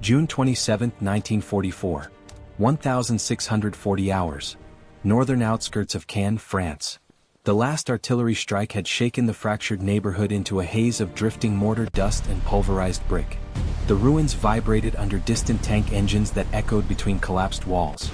June 27, 1944. 1,640 hours. Northern outskirts of Cannes, France. The last artillery strike had shaken the fractured neighborhood into a haze of drifting mortar dust and pulverized brick. The ruins vibrated under distant tank engines that echoed between collapsed walls.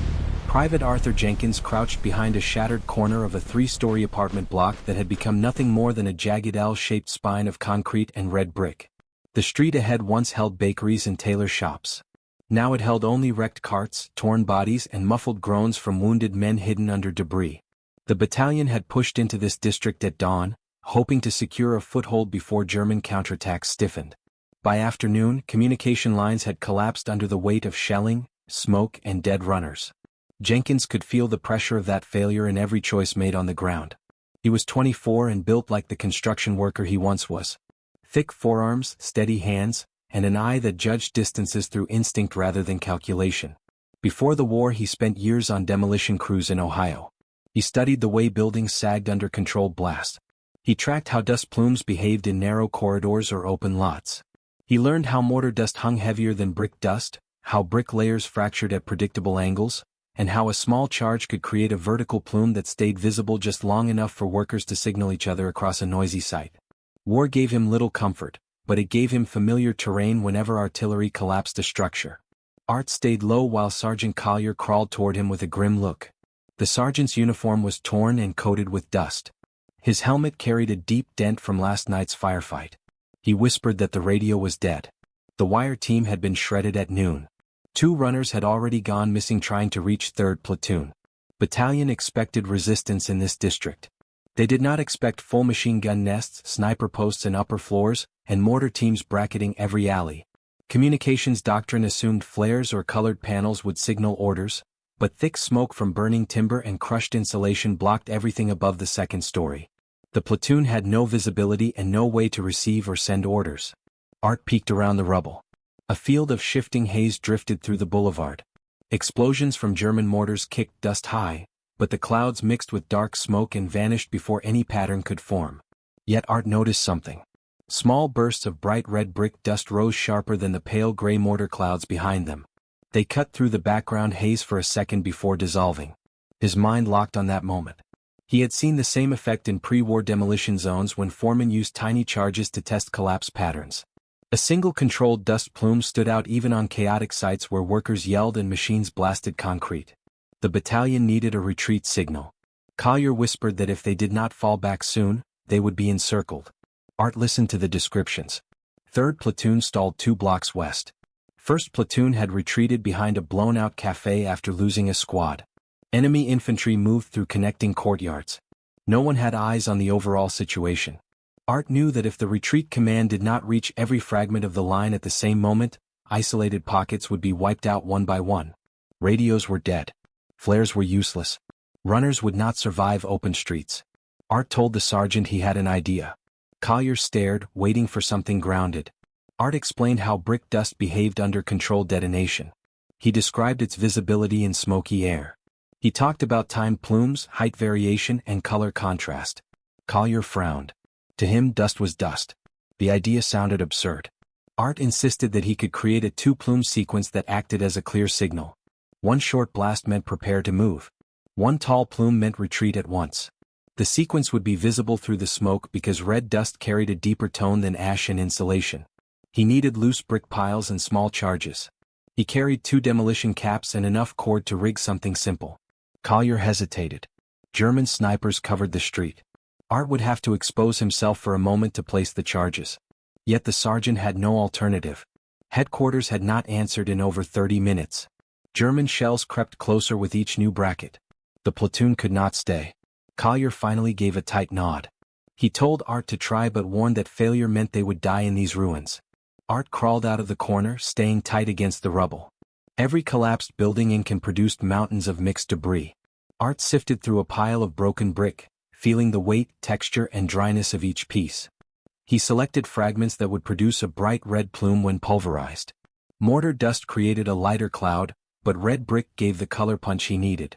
Private Arthur Jenkins crouched behind a shattered corner of a three-story apartment block that had become nothing more than a jagged L-shaped spine of concrete and red brick. The street ahead once held bakeries and tailor shops. Now it held only wrecked carts, torn bodies, and muffled groans from wounded men hidden under debris. The battalion had pushed into this district at dawn, hoping to secure a foothold before German counterattacks stiffened. By afternoon, communication lines had collapsed under the weight of shelling, smoke, and dead runners. Jenkins could feel the pressure of that failure in every choice made on the ground. He was 24 and built like the construction worker he once was. Thick forearms, steady hands, and an eye that judged distances through instinct rather than calculation. Before the war he spent years on demolition crews in Ohio. He studied the way buildings sagged under controlled blast. He tracked how dust plumes behaved in narrow corridors or open lots. He learned how mortar dust hung heavier than brick dust, how brick layers fractured at predictable angles, and how a small charge could create a vertical plume that stayed visible just long enough for workers to signal each other across a noisy site. War gave him little comfort, but it gave him familiar terrain whenever artillery collapsed a structure. Art stayed low while Sergeant Collier crawled toward him with a grim look. The sergeant's uniform was torn and coated with dust. His helmet carried a deep dent from last night's firefight. He whispered that the radio was dead. The wire team had been shredded at noon. 2 runners had already gone missing trying to reach 3rd Platoon. Battalion expected resistance in this district. They did not expect full machine gun nests, sniper posts in upper floors, and mortar teams bracketing every alley. Communications doctrine assumed flares or colored panels would signal orders, but thick smoke from burning timber and crushed insulation blocked everything above the 2nd story. The platoon had no visibility and no way to receive or send orders. Art peeked around the rubble. A field of shifting haze drifted through the boulevard. Explosions from German mortars kicked dust high, but the clouds mixed with dark smoke and vanished before any pattern could form. Yet Art noticed something. Small bursts of bright red brick dust rose sharper than the pale gray mortar clouds behind them. They cut through the background haze for a second before dissolving. His mind locked on that moment. He had seen the same effect in pre-war demolition zones when foremen used tiny charges to test collapse patterns. A single controlled dust plume stood out even on chaotic sites where workers yelled and machines blasted concrete. The battalion needed a retreat signal. Collier whispered that if they did not fall back soon, they would be encircled. Art listened to the descriptions. 3rd Platoon stalled 2 blocks west. 1st Platoon had retreated behind a blown-out cafe after losing a squad. Enemy infantry moved through connecting courtyards. No one had eyes on the overall situation. Art knew that if the retreat command did not reach every fragment of the line at the same moment, isolated pockets would be wiped out one by one. Radios were dead. Flares were useless. Runners would not survive open streets. Art told the sergeant he had an idea. Collier stared, waiting for something grounded. Art explained how brick dust behaved under controlled detonation. He described its visibility in smoky air. He talked about time plumes, height variation, and color contrast. Collier frowned. To him, dust was dust. The idea sounded absurd. Art insisted that he could create a 2-plume sequence that acted as a clear signal. 1 short blast meant prepare to move. 1 tall plume meant retreat at once. The sequence would be visible through the smoke because red dust carried a deeper tone than ash and insulation. He needed loose brick piles and small charges. He carried 2 demolition caps and enough cord to rig something simple. Collier hesitated. German snipers covered the street. Art would have to expose himself for a moment to place the charges. Yet the sergeant had no alternative. Headquarters had not answered in over 30 minutes. German shells crept closer with each new bracket. The platoon could not stay. Collier finally gave a tight nod. He told Art to try but warned that failure meant they would die in these ruins. Art crawled out of the corner, staying tight against the rubble. Every collapsed building in can produced mountains of mixed debris. Art sifted through a pile of broken brick, feeling the weight, texture, and dryness of each piece. He selected fragments that would produce a bright red plume when pulverized. Mortar dust created a lighter cloud, but red brick gave the color punch he needed.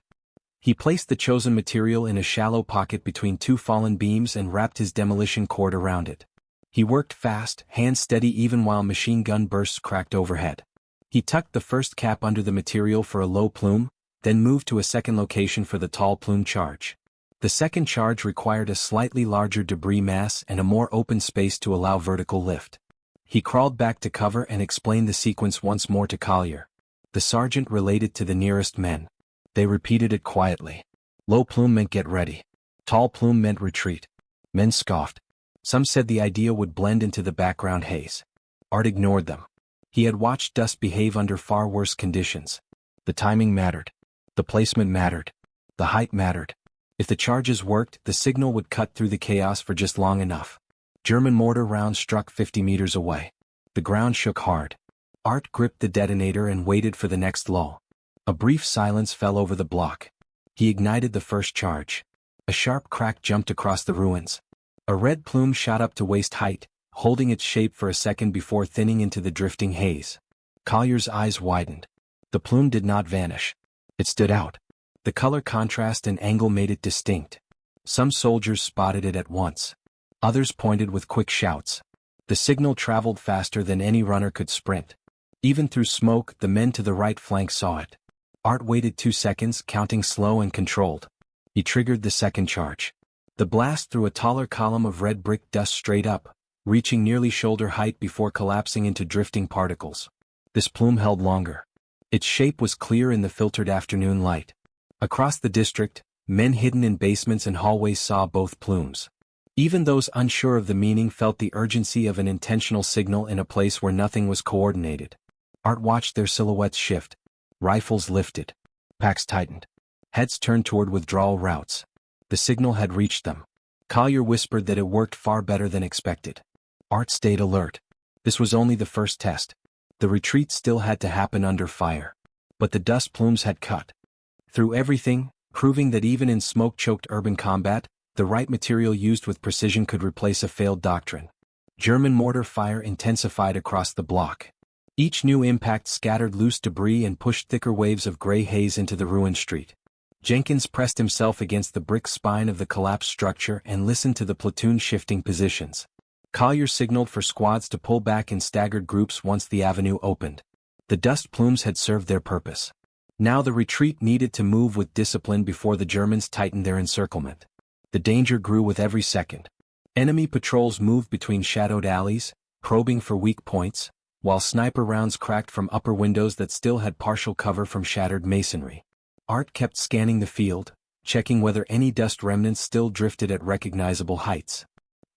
He placed the chosen material in a shallow pocket between 2 fallen beams and wrapped his demolition cord around it. He worked fast, hands steady even while machine gun bursts cracked overhead. He tucked the first cap under the material for a low plume, then moved to a second location for the tall plume charge. The second charge required a slightly larger debris mass and a more open space to allow vertical lift. He crawled back to cover and explained the sequence once more to Collier. The sergeant related to the nearest men. They repeated it quietly. Low plume meant get ready. Tall plume meant retreat. Men scoffed. Some said the idea would blend into the background haze. Art ignored them. He had watched dust behave under far worse conditions. The timing mattered. The placement mattered. The height mattered. If the charges worked, the signal would cut through the chaos for just long enough. German mortar rounds struck 50 meters away. The ground shook hard. Art gripped the detonator and waited for the next lull. A brief silence fell over the block. He ignited the first charge. A sharp crack jumped across the ruins. A red plume shot up to waist height, holding its shape for a second before thinning into the drifting haze. Collier's eyes widened. The plume did not vanish. It stood out. The color contrast and angle made it distinct. Some soldiers spotted it at once. Others pointed with quick shouts. The signal traveled faster than any runner could sprint. Even through smoke, the men to the right flank saw it. Art waited 2 seconds, counting slow and controlled. He triggered the second charge. The blast threw a taller column of red brick dust straight up, reaching nearly shoulder height before collapsing into drifting particles. This plume held longer. Its shape was clear in the filtered afternoon light. Across the district, men hidden in basements and hallways saw both plumes. Even those unsure of the meaning felt the urgency of an intentional signal in a place where nothing was coordinated. Art watched their silhouettes shift. Rifles lifted. Packs tightened. Heads turned toward withdrawal routes. The signal had reached them. Collier whispered that it worked far better than expected. Art stayed alert. This was only the first test. The retreat still had to happen under fire. But the dust plumes had cut through everything, proving that even in smoke-choked urban combat, the right material used with precision could replace a failed doctrine. German mortar fire intensified across the block. Each new impact scattered loose debris and pushed thicker waves of gray haze into the ruined street. Jenkins pressed himself against the brick spine of the collapsed structure and listened to the platoon shifting positions. Collier signaled for squads to pull back in staggered groups once the avenue opened. The dust plumes had served their purpose. Now the retreat needed to move with discipline before the Germans tightened their encirclement. The danger grew with every second. Enemy patrols moved between shadowed alleys, probing for weak points, while sniper rounds cracked from upper windows that still had partial cover from shattered masonry. Art kept scanning the field, checking whether any dust remnants still drifted at recognizable heights.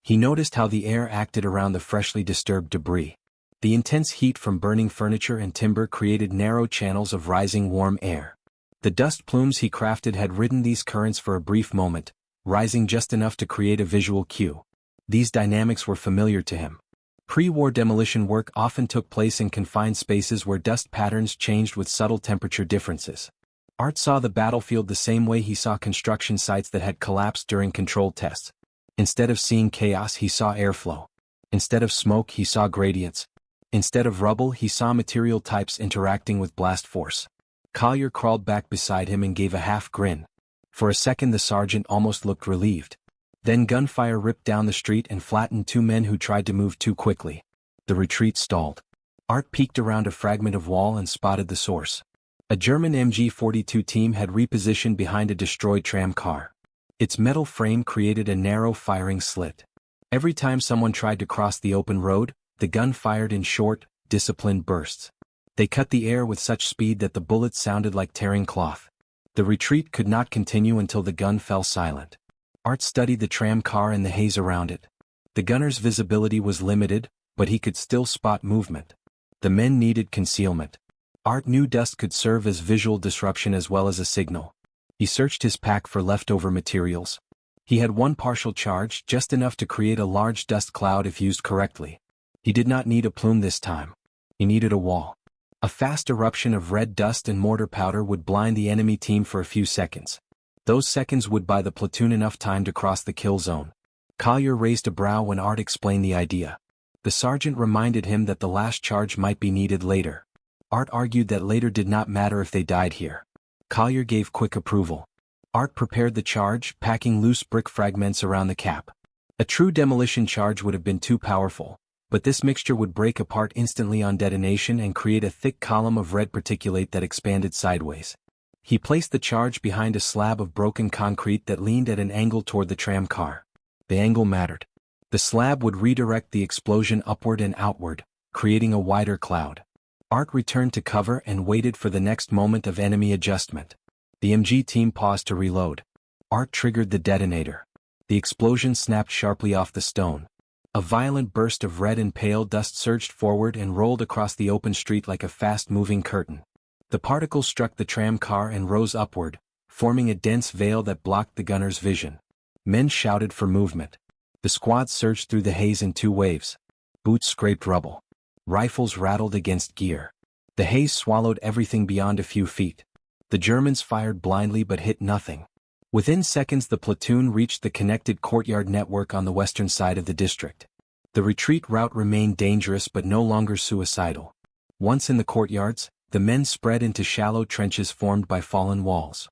He noticed how the air acted around the freshly disturbed debris. The intense heat from burning furniture and timber created narrow channels of rising warm air. The dust plumes he crafted had ridden these currents for a brief moment, rising just enough to create a visual cue. These dynamics were familiar to him. Pre-war demolition work often took place in confined spaces where dust patterns changed with subtle temperature differences. Art saw the battlefield the same way he saw construction sites that had collapsed during controlled tests. Instead of seeing chaos, he saw airflow. Instead of smoke, he saw gradients. Instead of rubble, he saw material types interacting with blast force. Collier crawled back beside him and gave a half grin. For a second the sergeant almost looked relieved. Then gunfire ripped down the street and flattened 2 men who tried to move too quickly. The retreat stalled. Art peeked around a fragment of wall and spotted the source. A German MG-42 team had repositioned behind a destroyed tram car. Its metal frame created a narrow firing slit. Every time someone tried to cross the open road, the gun fired in short, disciplined bursts. They cut the air with such speed that the bullets sounded like tearing cloth. The retreat could not continue until the gun fell silent. Art studied the tram car and the haze around it. The gunner's visibility was limited, but he could still spot movement. The men needed concealment. Art knew dust could serve as visual disruption as well as a signal. He searched his pack for leftover materials. He had 1 partial charge, just enough to create a large dust cloud if used correctly. He did not need a plume this time. He needed a wall. A fast eruption of red dust and mortar powder would blind the enemy team for a few seconds. Those seconds would buy the platoon enough time to cross the kill zone. Collier raised a brow when Art explained the idea. The sergeant reminded him that the last charge might be needed later. Art argued that later did not matter if they died here. Collier gave quick approval. Art prepared the charge, packing loose brick fragments around the cap. A true demolition charge would have been too powerful, but this mixture would break apart instantly on detonation and create a thick column of red particulate that expanded sideways. He placed the charge behind a slab of broken concrete that leaned at an angle toward the tram car. The angle mattered. The slab would redirect the explosion upward and outward, creating a wider cloud. Art returned to cover and waited for the next moment of enemy adjustment. The MG team paused to reload. Art triggered the detonator. The explosion snapped sharply off the stone. A violent burst of red and pale dust surged forward and rolled across the open street like a fast-moving curtain. The particles struck the tram car and rose upward, forming a dense veil that blocked the gunner's vision. Men shouted for movement. The squad surged through the haze in two waves. Boots scraped rubble. Rifles rattled against gear. The haze swallowed everything beyond a few feet. The Germans fired blindly but hit nothing. Within seconds the platoon reached the connected courtyard network on the western side of the district. The retreat route remained dangerous but no longer suicidal. Once in the courtyards, the men spread into shallow trenches formed by fallen walls.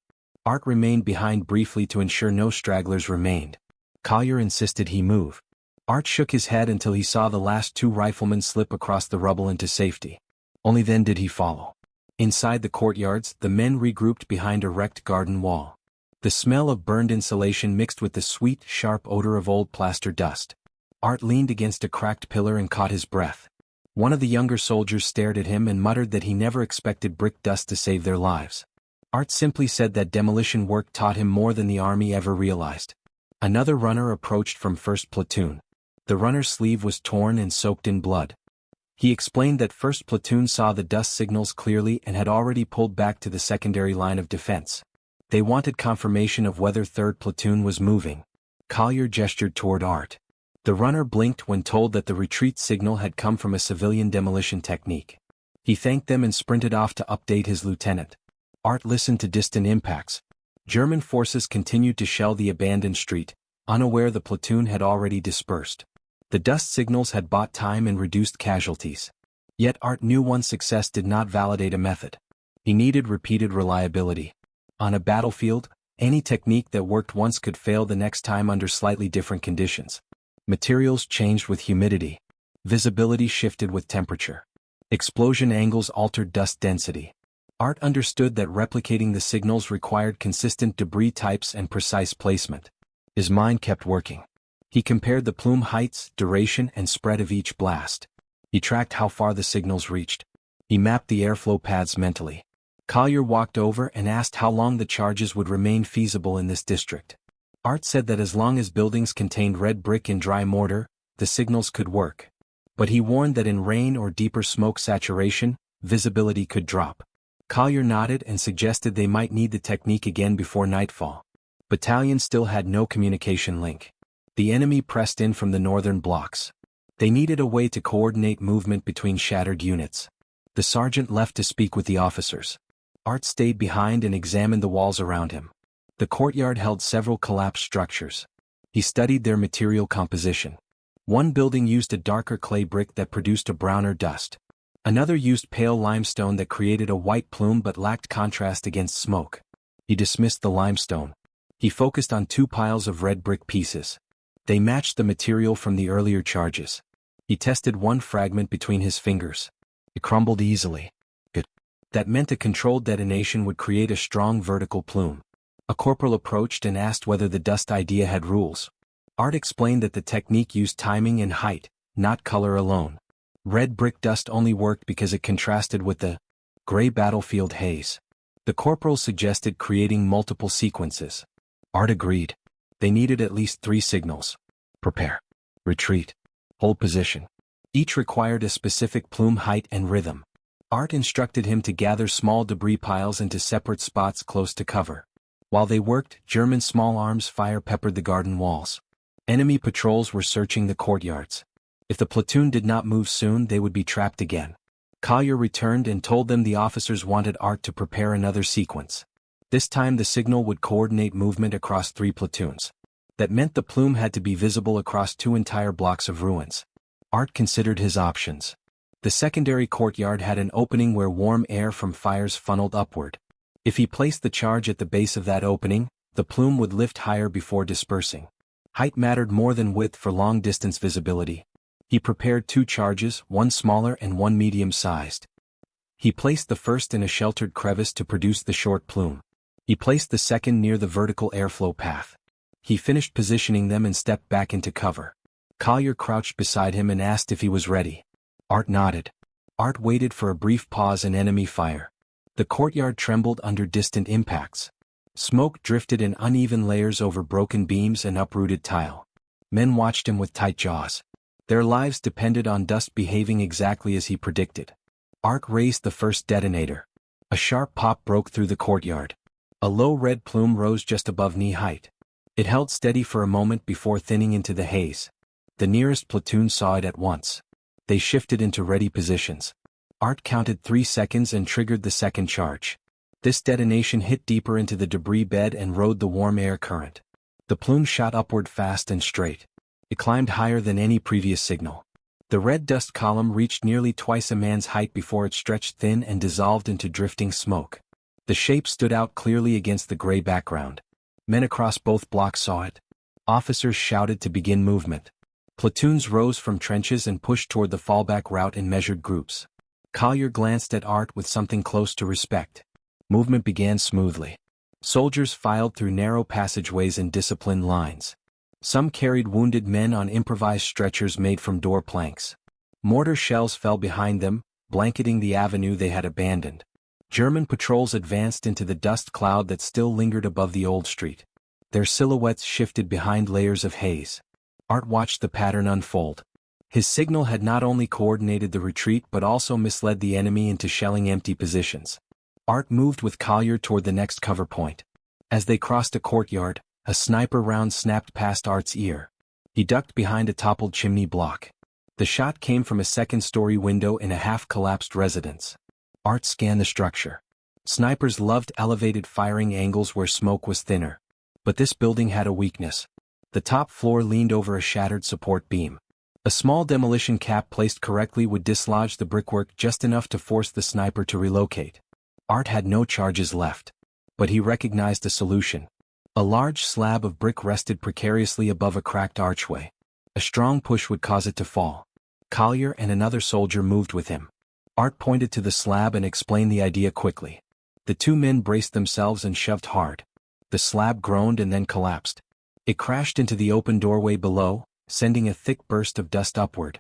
Art remained behind briefly to ensure no stragglers remained. Collier insisted he move. Art shook his head until he saw the last two riflemen slip across the rubble into safety. Only then did he follow. Inside the courtyards, the men regrouped behind a wrecked garden wall. The smell of burned insulation mixed with the sweet, sharp odor of old plaster dust. Art leaned against a cracked pillar and caught his breath. One of the younger soldiers stared at him and muttered that he never expected brick dust to save their lives. Art simply said that demolition work taught him more than the army ever realized. Another runner approached from 1st Platoon. The runner's sleeve was torn and soaked in blood. He explained that 1st Platoon saw the dust signals clearly and had already pulled back to the secondary line of defense. They wanted confirmation of whether 3rd Platoon was moving. Collier gestured toward Art. The runner blinked when told that the retreat signal had come from a civilian demolition technique. He thanked them and sprinted off to update his lieutenant. Art listened to distant impacts. German forces continued to shell the abandoned street, unaware the platoon had already dispersed. The dust signals had bought time and reduced casualties. Yet Art knew one success did not validate a method. He needed repeated reliability. On a battlefield, any technique that worked once could fail the next time under slightly different conditions. Materials changed with humidity. Visibility shifted with temperature. Explosion angles altered dust density. Art understood that replicating the signals required consistent debris types and precise placement. His mind kept working. He compared the plume heights, duration, and spread of each blast. He tracked how far the signals reached. He mapped the airflow paths mentally. Collier walked over and asked how long the charges would remain feasible in this district. Art said that as long as buildings contained red brick and dry mortar, the signals could work. But he warned that in rain or deeper smoke saturation, visibility could drop. Collier nodded and suggested they might need the technique again before nightfall. Battalion still had no communication link. The enemy pressed in from the northern blocks. They needed a way to coordinate movement between shattered units. The sergeant left to speak with the officers. Art stayed behind and examined the walls around him. The courtyard held several collapsed structures. He studied their material composition. One building used a darker clay brick that produced a browner dust. Another used pale limestone that created a white plume but lacked contrast against smoke. He dismissed the limestone. He focused on two piles of red brick pieces. They matched the material from the earlier charges. He tested one fragment between his fingers. It crumbled easily. Good. That meant a controlled detonation would create a strong vertical plume. A corporal approached and asked whether the dust idea had rules. Art explained that the technique used timing and height, not color alone. Red brick dust only worked because it contrasted with the gray battlefield haze. The corporal suggested creating multiple sequences. Art agreed. They needed at least 3 signals. Prepare. Retreat. Hold position. Each required a specific plume height and rhythm. Art instructed him to gather small debris piles into separate spots close to cover. While they worked, German small arms fire peppered the garden walls. Enemy patrols were searching the courtyards. If the platoon did not move soon, they would be trapped again. Collier returned and told them the officers wanted Art to prepare another sequence. This time the signal would coordinate movement across 3 platoons. That meant the plume had to be visible across 2 entire blocks of ruins. Art considered his options. The secondary courtyard had an opening where warm air from fires funneled upward. If he placed the charge at the base of that opening, the plume would lift higher before dispersing. Height mattered more than width for long-distance visibility. He prepared 2 charges, one smaller and one medium-sized. He placed the first in a sheltered crevice to produce the short plume. He placed the second near the vertical airflow path. He finished positioning them and stepped back into cover. Collier crouched beside him and asked if he was ready. Art nodded. Art waited for a brief pause in enemy fire. The courtyard trembled under distant impacts. Smoke drifted in uneven layers over broken beams and uprooted tile. Men watched him with tight jaws. Their lives depended on dust behaving exactly as he predicted. Art raised the first detonator. A sharp pop broke through the courtyard. A low red plume rose just above knee height. It held steady for a moment before thinning into the haze. The nearest platoon saw it at once. They shifted into ready positions. Art counted 3 seconds and triggered the second charge. This detonation hit deeper into the debris bed and rode the warm air current. The plume shot upward fast and straight. It climbed higher than any previous signal. The red dust column reached nearly twice a man's height before it stretched thin and dissolved into drifting smoke. The shape stood out clearly against the gray background. Men across both blocks saw it. Officers shouted to begin movement. Platoons rose from trenches and pushed toward the fallback route in measured groups. Collier glanced at Art with something close to respect. Movement began smoothly. Soldiers filed through narrow passageways in disciplined lines. Some carried wounded men on improvised stretchers made from door planks. Mortar shells fell behind them, blanketing the avenue they had abandoned. German patrols advanced into the dust cloud that still lingered above the old street. Their silhouettes shifted behind layers of haze. Art watched the pattern unfold. His signal had not only coordinated the retreat but also misled the enemy into shelling empty positions. Art moved with Collier toward the next cover point. As they crossed a courtyard, a sniper round snapped past Art's ear. He ducked behind a toppled chimney block. The shot came from a second-story window in a half-collapsed residence. Art scanned the structure. Snipers loved elevated firing angles where smoke was thinner. But this building had a weakness. The top floor leaned over a shattered support beam. A small demolition cap placed correctly would dislodge the brickwork just enough to force the sniper to relocate. Art had no charges left. But he recognized a solution. A large slab of brick rested precariously above a cracked archway. A strong push would cause it to fall. Collier and another soldier moved with him. Art pointed to the slab and explained the idea quickly. The 2 men braced themselves and shoved hard. The slab groaned and then collapsed. It crashed into the open doorway below, sending a thick burst of dust upward.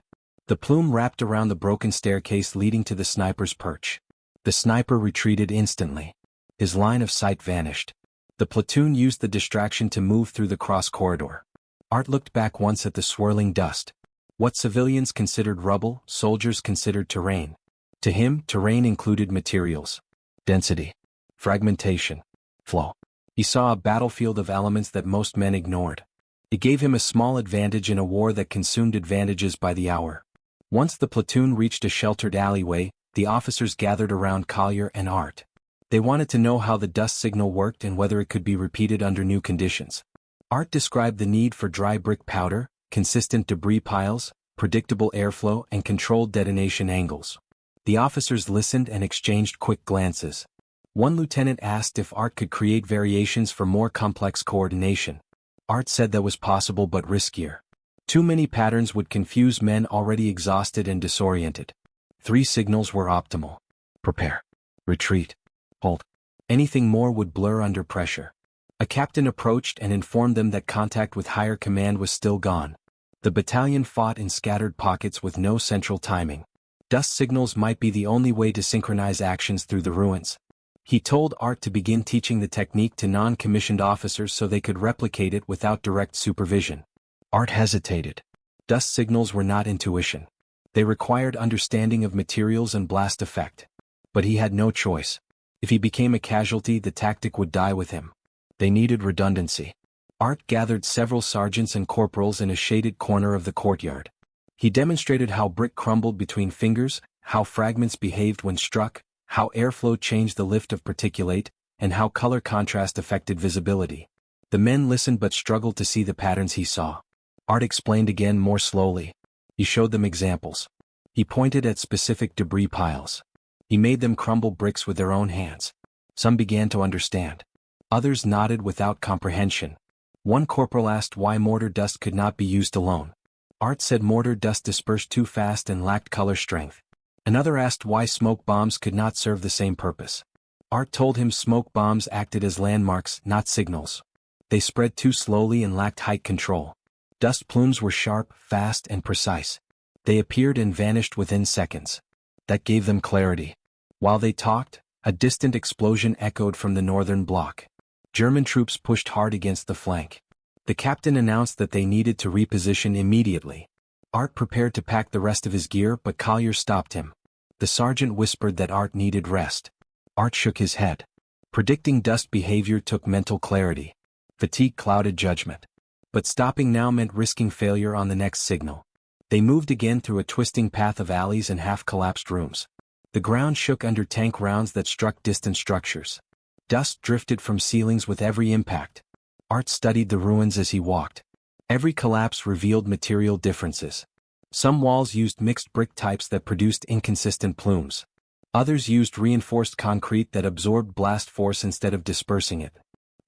The plume wrapped around the broken staircase leading to the sniper's perch. The sniper retreated instantly. His line of sight vanished. The platoon used the distraction to move through the cross corridor. Art looked back once at the swirling dust. What civilians considered rubble, soldiers considered terrain. To him, terrain included materials, density, fragmentation, flow. He saw a battlefield of elements that most men ignored. It gave him a small advantage in a war that consumed advantages by the hour. Once the platoon reached a sheltered alleyway, the officers gathered around Collier and Art. They wanted to know how the dust signal worked and whether it could be repeated under new conditions. Art described the need for dry brick powder, consistent debris piles, predictable airflow, and controlled detonation angles. The officers listened and exchanged quick glances. One lieutenant asked if Art could create variations for more complex coordination. Art said that was possible but riskier. Too many patterns would confuse men already exhausted and disoriented. 3 signals were optimal. Prepare. Retreat. Hold. Anything more would blur under pressure. A captain approached and informed them that contact with higher command was still gone. The battalion fought in scattered pockets with no central timing. Dust signals might be the only way to synchronize actions through the ruins. He told Art to begin teaching the technique to non-commissioned officers so they could replicate it without direct supervision. Art hesitated. Dust signals were not intuition. They required understanding of materials and blast effect. But he had no choice. If he became a casualty, the tactic would die with him. They needed redundancy. Art gathered several sergeants and corporals in a shaded corner of the courtyard. He demonstrated how brick crumbled between fingers, how fragments behaved when struck, how airflow changed the lift of particulate, and how color contrast affected visibility. The men listened but struggled to see the patterns he saw. Art explained again more slowly. He showed them examples. He pointed at specific debris piles. He made them crumble bricks with their own hands. Some began to understand. Others nodded without comprehension. One corporal asked why mortar dust could not be used alone. Art said mortar dust dispersed too fast and lacked color strength. Another asked why smoke bombs could not serve the same purpose. Art told him smoke bombs acted as landmarks, not signals. They spread too slowly and lacked height control. Dust plumes were sharp, fast, and precise. They appeared and vanished within seconds. That gave them clarity. While they talked, a distant explosion echoed from the northern block. German troops pushed hard against the flank. The captain announced that they needed to reposition immediately. Art prepared to pack the rest of his gear, but Collier stopped him. The sergeant whispered that Art needed rest. Art shook his head. Predicting dust behavior took mental clarity. Fatigue clouded judgment. But stopping now meant risking failure on the next signal. They moved again through a twisting path of alleys and half-collapsed rooms. The ground shook under tank rounds that struck distant structures. Dust drifted from ceilings with every impact. Art studied the ruins as he walked. Every collapse revealed material differences. Some walls used mixed brick types that produced inconsistent plumes. Others used reinforced concrete that absorbed blast force instead of dispersing it.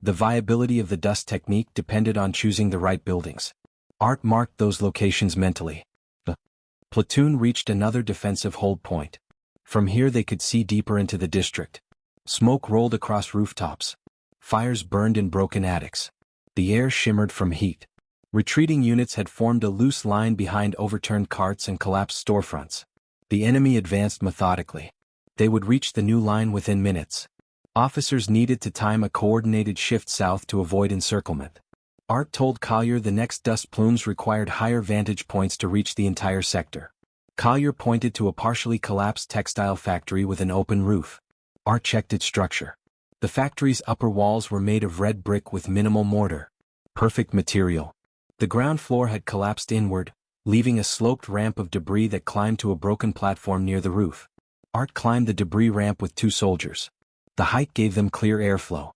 The viability of the dust technique depended on choosing the right buildings. Art marked those locations mentally. The platoon reached another defensive hold point. From here they could see deeper into the district. Smoke rolled across rooftops. Fires burned in broken attics. The air shimmered from heat. Retreating units had formed a loose line behind overturned carts and collapsed storefronts. The enemy advanced methodically. They would reach the new line within minutes. Officers needed to time a coordinated shift south to avoid encirclement. Art told Collier the next dust plumes required higher vantage points to reach the entire sector. Collier pointed to a partially collapsed textile factory with an open roof. Art checked its structure. The factory's upper walls were made of red brick with minimal mortar. Perfect material. The ground floor had collapsed inward, leaving a sloped ramp of debris that climbed to a broken platform near the roof. Art climbed the debris ramp with 2 soldiers. The height gave them clear airflow.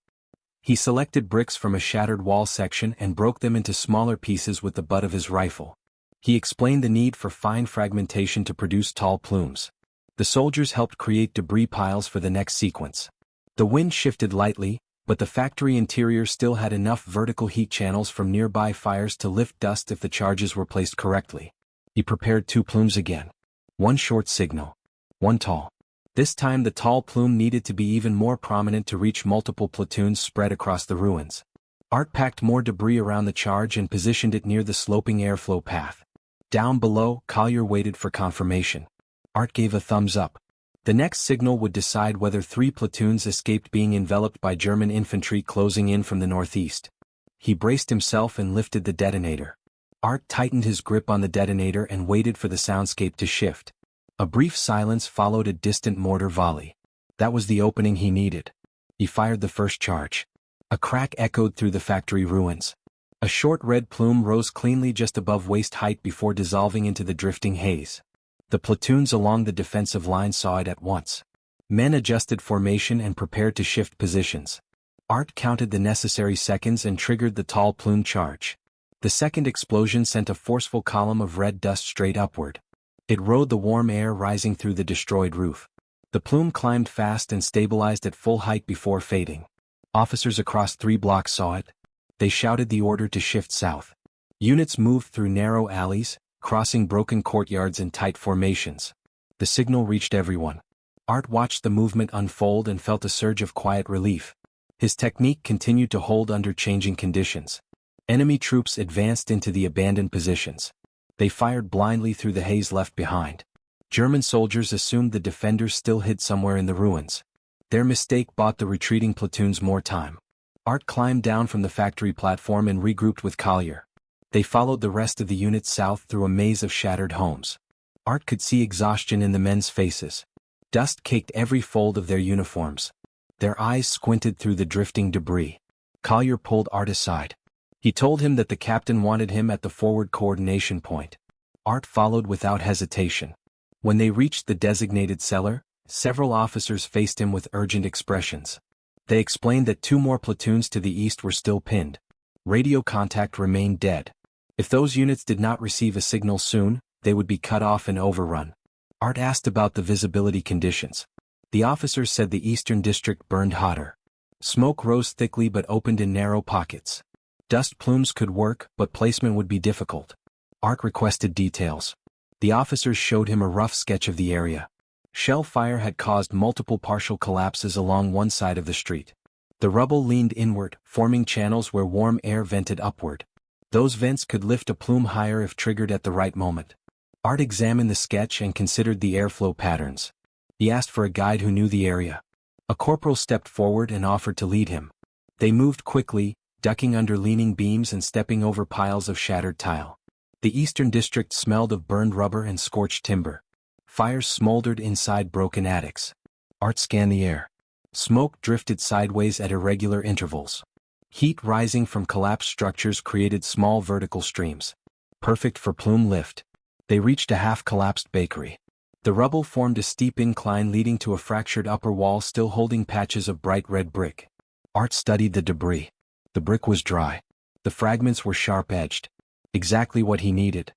He selected bricks from a shattered wall section and broke them into smaller pieces with the butt of his rifle. He explained the need for fine fragmentation to produce tall plumes. The soldiers helped create debris piles for the next sequence. The wind shifted lightly, but the factory interior still had enough vertical heat channels from nearby fires to lift dust if the charges were placed correctly. He prepared 2 plumes again. 1 short signal. 1 tall. This time the tall plume needed to be even more prominent to reach multiple platoons spread across the ruins. Art packed more debris around the charge and positioned it near the sloping airflow path. Down below, Collier waited for confirmation. Art gave a thumbs up. The next signal would decide whether 3 platoons escaped being enveloped by German infantry closing in from the northeast. He braced himself and lifted the detonator. Art tightened his grip on the detonator and waited for the soundscape to shift. A brief silence followed a distant mortar volley. That was the opening he needed. He fired the first charge. A crack echoed through the factory ruins. A short red plume rose cleanly just above waist height before dissolving into the drifting haze. The platoons along the defensive line saw it at once. Men adjusted formation and prepared to shift positions. Art counted the necessary seconds and triggered the tall plume charge. The second explosion sent a forceful column of red dust straight upward. It rode the warm air rising through the destroyed roof. The plume climbed fast and stabilized at full height before fading. Officers across 3 blocks saw it. They shouted the order to shift south. Units moved through narrow alleys, crossing broken courtyards in tight formations. The signal reached everyone. Art watched the movement unfold and felt a surge of quiet relief. His technique continued to hold under changing conditions. Enemy troops advanced into the abandoned positions. They fired blindly through the haze left behind. German soldiers assumed the defenders still hid somewhere in the ruins. Their mistake bought the retreating platoons more time. Art climbed down from the factory platform and regrouped with Collier. They followed the rest of the units south through a maze of shattered homes. Art could see exhaustion in the men's faces. Dust caked every fold of their uniforms. Their eyes squinted through the drifting debris. Collier pulled Art aside. He told him that the captain wanted him at the forward coordination point. Art followed without hesitation. When they reached the designated cellar, several officers faced him with urgent expressions. They explained that 2 more platoons to the east were still pinned. Radio contact remained dead. If those units did not receive a signal soon, they would be cut off and overrun. Art asked about the visibility conditions. The officers said the eastern district burned hotter. Smoke rose thickly but opened in narrow pockets. Dust plumes could work, but placement would be difficult. Art requested details. The officers showed him a rough sketch of the area. Shell fire had caused multiple partial collapses along one side of the street. The rubble leaned inward, forming channels where warm air vented upward. Those vents could lift a plume higher if triggered at the right moment. Art examined the sketch and considered the airflow patterns. He asked for a guide who knew the area. A corporal stepped forward and offered to lead him. They moved quickly, ducking under leaning beams and stepping over piles of shattered tile. The eastern district smelled of burned rubber and scorched timber. Fires smoldered inside broken attics. Art scanned the air. Smoke drifted sideways at irregular intervals. Heat rising from collapsed structures created small vertical streams. Perfect for plume lift. They reached a half-collapsed bakery. The rubble formed a steep incline leading to a fractured upper wall still holding patches of bright red brick. Art studied the debris. The brick was dry. The fragments were sharp-edged. Exactly what he needed.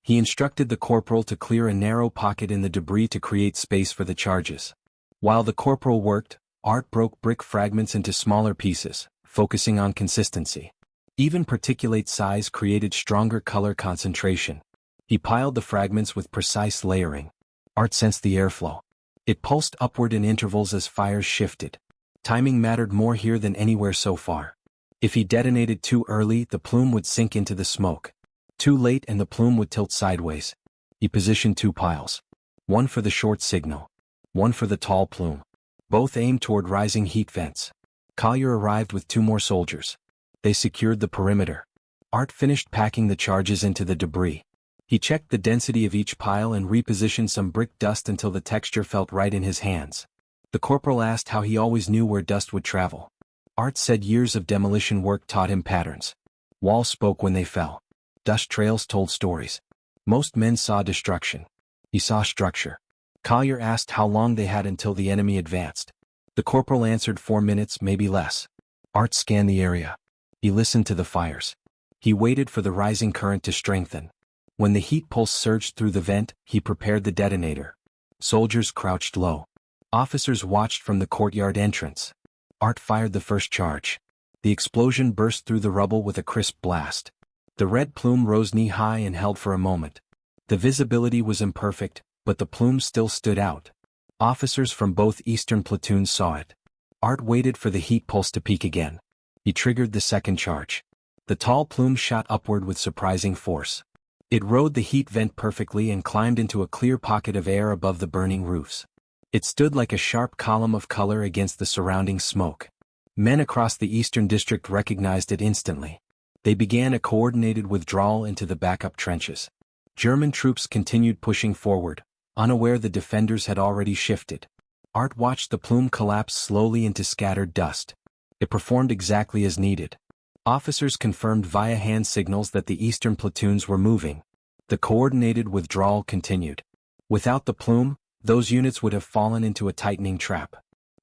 He instructed the corporal to clear a narrow pocket in the debris to create space for the charges. While the corporal worked, Art broke brick fragments into smaller pieces, focusing on consistency. Even particulate size created stronger color concentration. He piled the fragments with precise layering. Art sensed the airflow. It pulsed upward in intervals as fires shifted. Timing mattered more here than anywhere so far. If he detonated too early, the plume would sink into the smoke. Too late and the plume would tilt sideways. He positioned 2 piles. One for the short signal. One for the tall plume. Both aimed toward rising heat vents. Collier arrived with 2 more soldiers. They secured the perimeter. Art finished packing the charges into the debris. He checked the density of each pile and repositioned some brick dust until the texture felt right in his hands. The corporal asked how he always knew where dust would travel. Art said years of demolition work taught him patterns. Walls spoke when they fell. Dust trails told stories. Most men saw destruction. He saw structure. Collier asked how long they had until the enemy advanced. The corporal answered 4 minutes, maybe less. Art scanned the area. He listened to the fires. He waited for the rising current to strengthen. When the heat pulse surged through the vent, he prepared the detonator. Soldiers crouched low. Officers watched from the courtyard entrance. Art fired the first charge. The explosion burst through the rubble with a crisp blast. The red plume rose knee-high and held for a moment. The visibility was imperfect, but the plume still stood out. Officers from both eastern platoons saw it. Art waited for the heat pulse to peak again. He triggered the second charge. The tall plume shot upward with surprising force. It rode the heat vent perfectly and climbed into a clear pocket of air above the burning roofs. It stood like a sharp column of color against the surrounding smoke. Men across the eastern district recognized it instantly. They began a coordinated withdrawal into the backup trenches. German troops continued pushing forward, unaware the defenders had already shifted. Art watched the plume collapse slowly into scattered dust. It performed exactly as needed. Officers confirmed via hand signals that the eastern platoons were moving. The coordinated withdrawal continued. Without the plume, those units would have fallen into a tightening trap.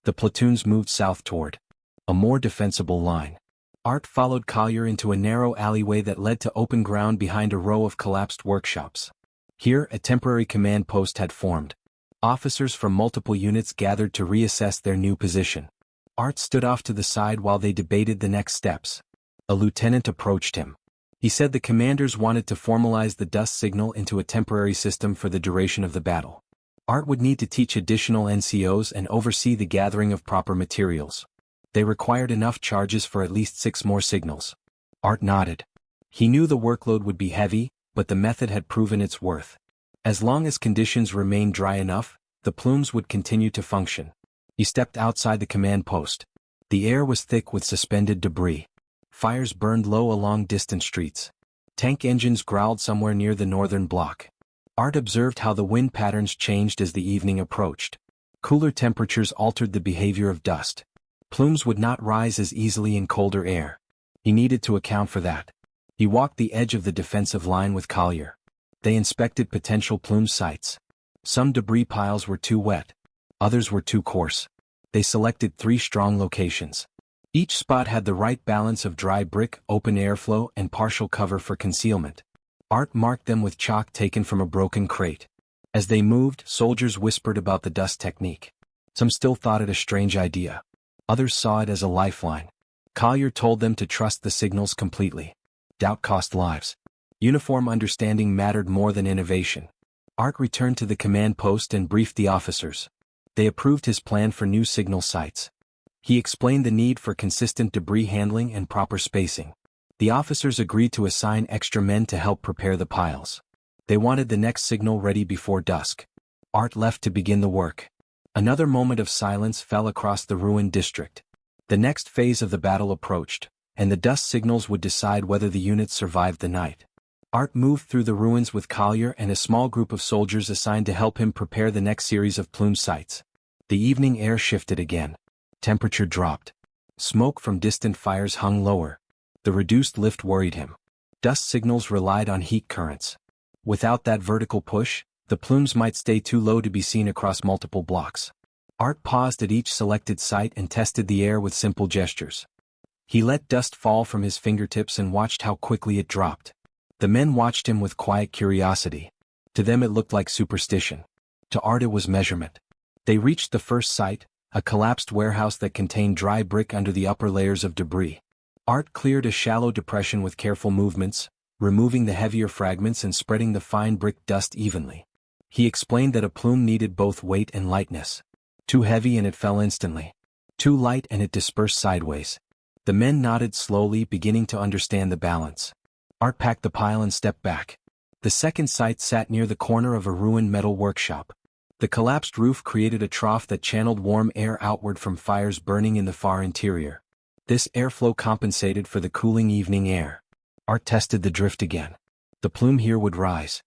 The platoons moved south toward a more defensible line. Art followed Collier into a narrow alleyway that led to open ground behind a row of collapsed workshops. Here, a temporary command post had formed. Officers from multiple units gathered to reassess their new position. Art stood off to the side while they debated the next steps. A lieutenant approached him. He said the commanders wanted to formalize the dust signal into a temporary system for the duration of the battle. Art would need to teach additional NCOs and oversee the gathering of proper materials. They required enough charges for at least 6 more signals. Art nodded. He knew the workload would be heavy, but the method had proven its worth. As long as conditions remained dry enough, the plumes would continue to function. He stepped outside the command post. The air was thick with suspended debris. Fires burned low along distant streets. Tank engines growled somewhere near the northern block. Art observed how the wind patterns changed as the evening approached. Cooler temperatures altered the behavior of dust. Plumes would not rise as easily in colder air. He needed to account for that. He walked the edge of the defensive line with Collier. They inspected potential plume sites. Some debris piles were too wet. Others were too coarse. They selected 3 strong locations. Each spot had the right balance of dry brick, open airflow, and partial cover for concealment. Art marked them with chalk taken from a broken crate. As they moved, soldiers whispered about the dust technique. Some still thought it a strange idea. Others saw it as a lifeline. Collier told them to trust the signals completely. Doubt cost lives. Uniform understanding mattered more than innovation. Art returned to the command post and briefed the officers. They approved his plan for new signal sites. He explained the need for consistent debris handling and proper spacing. The officers agreed to assign extra men to help prepare the piles. They wanted the next signal ready before dusk. Art left to begin the work. Another moment of silence fell across the ruined district. The next phase of the battle approached, and the dust signals would decide whether the units survived the night. Art moved through the ruins with Collier and a small group of soldiers assigned to help him prepare the next series of plume sites. The evening air shifted again. Temperature dropped. Smoke from distant fires hung lower. The reduced lift worried him. Dust signals relied on heat currents. Without that vertical push, the plumes might stay too low to be seen across multiple blocks. Art paused at each selected site and tested the air with simple gestures. He let dust fall from his fingertips and watched how quickly it dropped. The men watched him with quiet curiosity. To them it looked like superstition. To Art it was measurement. They reached the first site, a collapsed warehouse that contained dry brick under the upper layers of debris. Art cleared a shallow depression with careful movements, removing the heavier fragments and spreading the fine brick dust evenly. He explained that a plume needed both weight and lightness. Too heavy and it fell instantly. Too light and it dispersed sideways. The men nodded slowly, beginning to understand the balance. Art packed the pile and stepped back. The second site sat near the corner of a ruined metal workshop. The collapsed roof created a trough that channeled warm air outward from fires burning in the far interior. This airflow compensated for the cooling evening air. Art tested the drift again. The plume here would rise.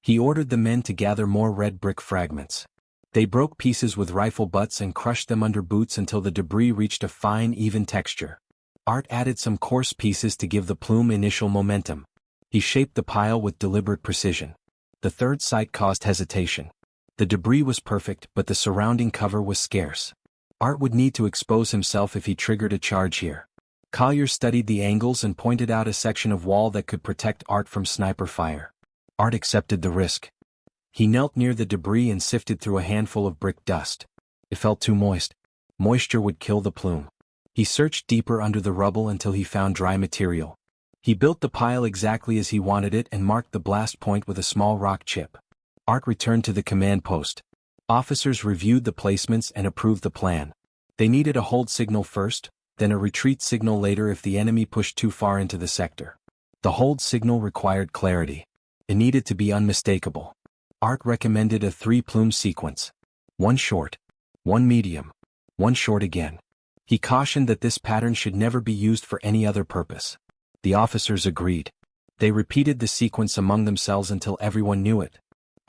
He ordered the men to gather more red brick fragments. They broke pieces with rifle butts and crushed them under boots until the debris reached a fine, even texture. Art added some coarse pieces to give the plume initial momentum. He shaped the pile with deliberate precision. The third site caused hesitation. The debris was perfect, but the surrounding cover was scarce. Art would need to expose himself if he triggered a charge here. Collier studied the angles and pointed out a section of wall that could protect Art from sniper fire. Art accepted the risk. He knelt near the debris and sifted through a handful of brick dust. It felt too moist. Moisture would kill the plume. He searched deeper under the rubble until he found dry material. He built the pile exactly as he wanted it and marked the blast point with a small rock chip. Art returned to the command post. Officers reviewed the placements and approved the plan. They needed a hold signal first, then a retreat signal later if the enemy pushed too far into the sector. The hold signal required clarity. It needed to be unmistakable. Art recommended a 3-plume sequence. 1 short, 1 medium, 1 short again. He cautioned that this pattern should never be used for any other purpose. The officers agreed. They repeated the sequence among themselves until everyone knew it.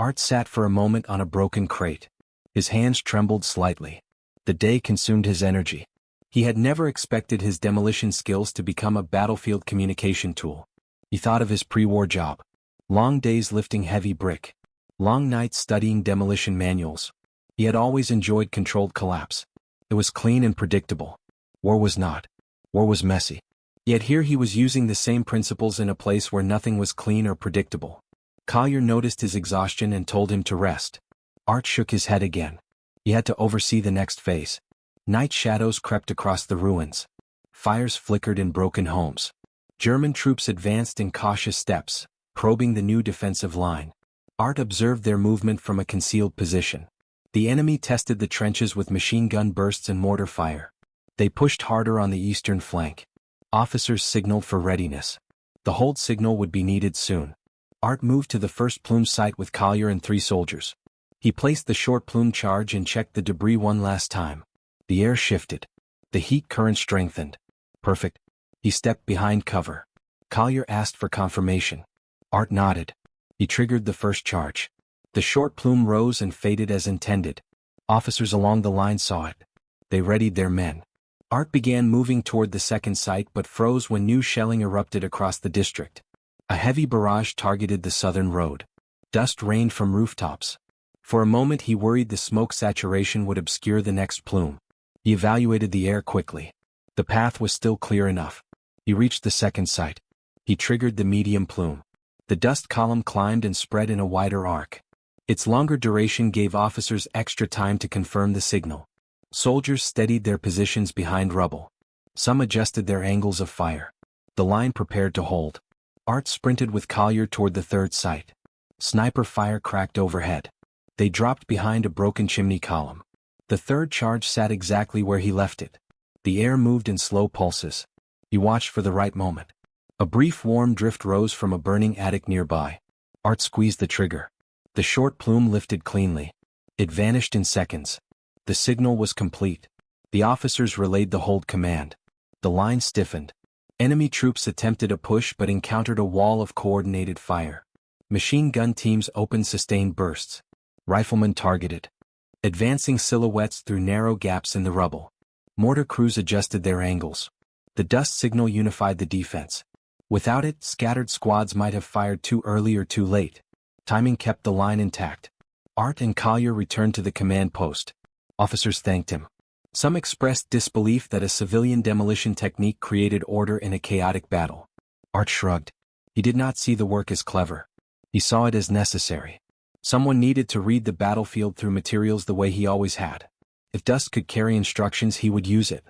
Art sat for a moment on a broken crate. His hands trembled slightly. The day consumed his energy. He had never expected his demolition skills to become a battlefield communication tool. He thought of his pre-war job. Long days lifting heavy brick. Long nights studying demolition manuals. He had always enjoyed controlled collapse. It was clean and predictable. War was not. War was messy. Yet here he was using the same principles in a place where nothing was clean or predictable. Collier noticed his exhaustion and told him to rest. Art shook his head again. He had to oversee the next phase. Night shadows crept across the ruins. Fires flickered in broken homes. German troops advanced in cautious steps, probing the new defensive line. Art observed their movement from a concealed position. The enemy tested the trenches with machine gun bursts and mortar fire. They pushed harder on the eastern flank. Officers signaled for readiness. The hold signal would be needed soon. Art moved to the first plume site with Collier and 3 soldiers. He placed the short plume charge and checked the debris one last time. The air shifted. The heat current strengthened. Perfect. He stepped behind cover. Collier asked for confirmation. Art nodded. He triggered the first charge. The short plume rose and faded as intended. Officers along the line saw it. They readied their men. Art began moving toward the second site but froze when new shelling erupted across the district. A heavy barrage targeted the southern road. Dust rained from rooftops. For a moment he worried the smoke saturation would obscure the next plume. He evaluated the air quickly. The path was still clear enough. He reached the second site. He triggered the medium plume. The dust column climbed and spread in a wider arc. Its longer duration gave officers extra time to confirm the signal. Soldiers steadied their positions behind rubble. Some adjusted their angles of fire. The line prepared to hold. Art sprinted with Collier toward the third site. Sniper fire cracked overhead. They dropped behind a broken chimney column. The third charge sat exactly where he left it. The air moved in slow pulses. He watched for the right moment. A brief warm drift rose from a burning attic nearby. Art squeezed the trigger. The short plume lifted cleanly. It vanished in seconds. The signal was complete. The officers relayed the hold command. The line stiffened. Enemy troops attempted a push but encountered a wall of coordinated fire. Machine gun teams opened sustained bursts. Riflemen targeted. Advancing silhouettes through narrow gaps in the rubble. Mortar crews adjusted their angles. The dust signal unified the defense. Without it, scattered squads might have fired too early or too late. Timing kept the line intact. Art and Collier returned to the command post. Officers thanked him. Some expressed disbelief that a civilian demolition technique created order in a chaotic battle. Art shrugged. He did not see the work as clever. He saw it as necessary. Someone needed to read the battlefield through materials the way he always had. If dust could carry instructions, he would use it.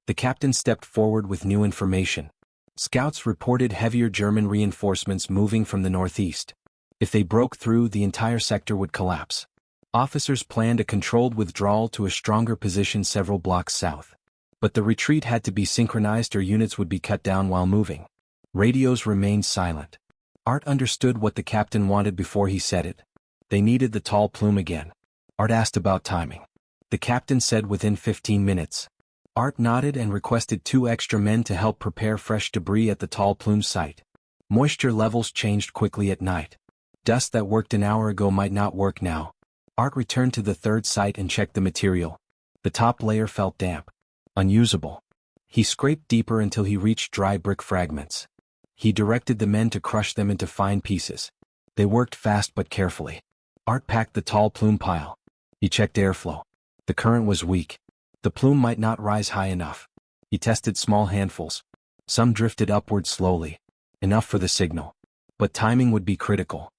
The captain stepped forward with new information. Scouts reported heavier German reinforcements moving from the northeast. If they broke through, the entire sector would collapse. Officers planned a controlled withdrawal to a stronger position several blocks south. But the retreat had to be synchronized or units would be cut down while moving. Radios remained silent. Art understood what the captain wanted before he said it. They needed the tall plume again. Art asked about timing. The captain said within 15 minutes. Art nodded and requested 2 extra men to help prepare fresh debris at the tall plume site. Moisture levels changed quickly at night. Dust that worked an hour ago might not work now. Art returned to the third site and checked the material. The top layer felt damp. Unusable. He scraped deeper until he reached dry brick fragments. He directed the men to crush them into fine pieces. They worked fast but carefully. Art packed the tall plume pile. He checked airflow. The current was weak. The plume might not rise high enough. He tested small handfuls. Some drifted upward slowly. Enough for the signal. But timing would be critical.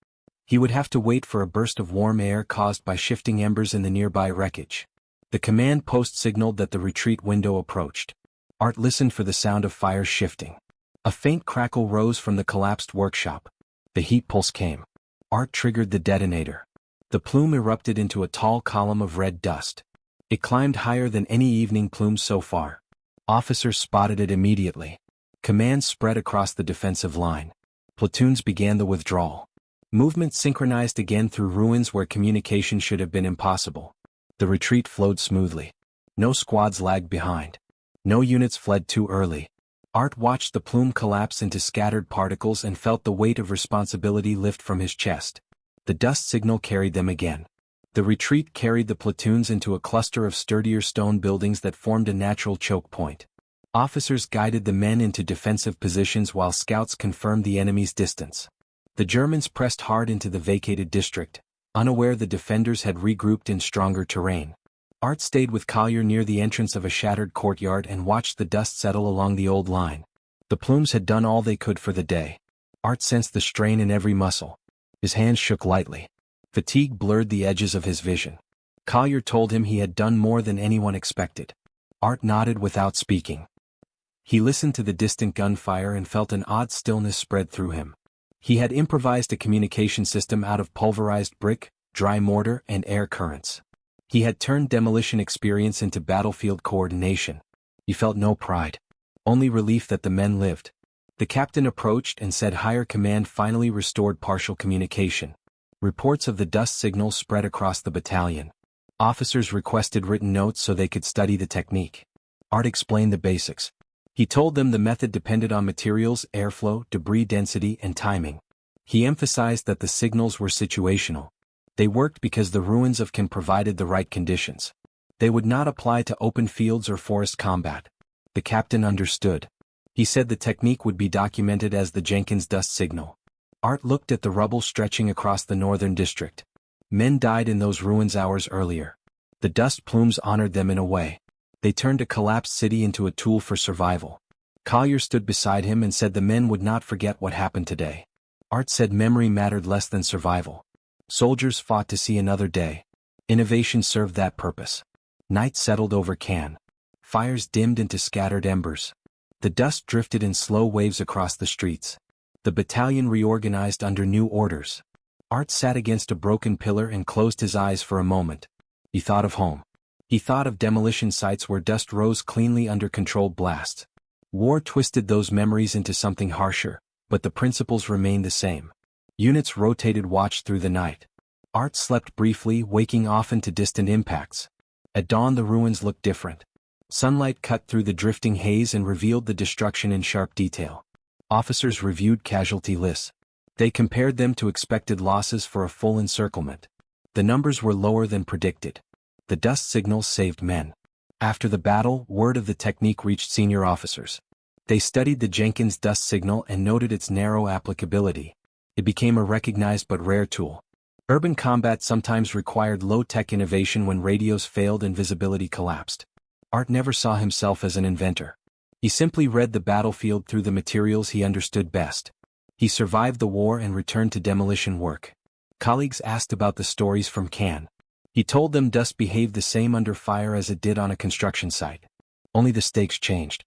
He would have to wait for a burst of warm air caused by shifting embers in the nearby wreckage. The command post signaled that the retreat window approached. Art listened for the sound of fire shifting. A faint crackle rose from the collapsed workshop. The heat pulse came. Art triggered the detonator. The plume erupted into a tall column of red dust. It climbed higher than any evening plume so far. Officers spotted it immediately. Command spread across the defensive line. Platoons began the withdrawal. Movement synchronized again through ruins where communication should have been impossible. The retreat flowed smoothly. No squads lagged behind. No units fled too early. Art watched the plume collapse into scattered particles and felt the weight of responsibility lift from his chest. The dust signal carried them again. The retreat carried the platoons into a cluster of sturdier stone buildings that formed a natural choke point. Officers guided the men into defensive positions while scouts confirmed the enemy's distance. The Germans pressed hard into the vacated district, unaware the defenders had regrouped in stronger terrain. Art stayed with Collier near the entrance of a shattered courtyard and watched the dust settle along the old line. The plumes had done all they could for the day. Art sensed the strain in every muscle. His hands shook lightly. Fatigue blurred the edges of his vision. Collier told him he had done more than anyone expected. Art nodded without speaking. He listened to the distant gunfire and felt an odd stillness spread through him. He had improvised a communication system out of pulverized brick, dry mortar, and air currents. He had turned demolition experience into battlefield coordination. He felt no pride. Only relief that the men lived. The captain approached and said higher command finally restored partial communication. Reports of the dust signal spread across the battalion. Officers requested written notes so they could study the technique. Art explained the basics. He told them the method depended on materials, airflow, debris density, and timing. He emphasized that the signals were situational. They worked because the ruins of Can provided the right conditions. They would not apply to open fields or forest combat. The captain understood. He said the technique would be documented as the Jenkins dust signal. Art looked at the rubble stretching across the northern district. Men died in those ruins hours earlier. The dust plumes honored them in a way. They turned a collapsed city into a tool for survival. Collier stood beside him and said the men would not forget what happened today. Art said memory mattered less than survival. Soldiers fought to see another day. Innovation served that purpose. Night settled over Cannes. Fires dimmed into scattered embers. The dust drifted in slow waves across the streets. The battalion reorganized under new orders. Art sat against a broken pillar and closed his eyes for a moment. He thought of home. He thought of demolition sites where dust rose cleanly under controlled blasts. War twisted those memories into something harsher, but the principles remained the same. Units rotated watch through the night. Art slept briefly, waking often to distant impacts. At dawn the ruins looked different. Sunlight cut through the drifting haze and revealed the destruction in sharp detail. Officers reviewed casualty lists. They compared them to expected losses for a full encirclement. The numbers were lower than predicted. The dust signals saved men. After the battle, word of the technique reached senior officers. They studied the Jenkins dust signal and noted its narrow applicability. It became a recognized but rare tool. Urban combat sometimes required low-tech innovation when radios failed and visibility collapsed. Art never saw himself as an inventor. He simply read the battlefield through the materials he understood best. He survived the war and returned to demolition work. Colleagues asked about the stories from Cannes. He told them dust behaved the same under fire as it did on a construction site. Only the stakes changed.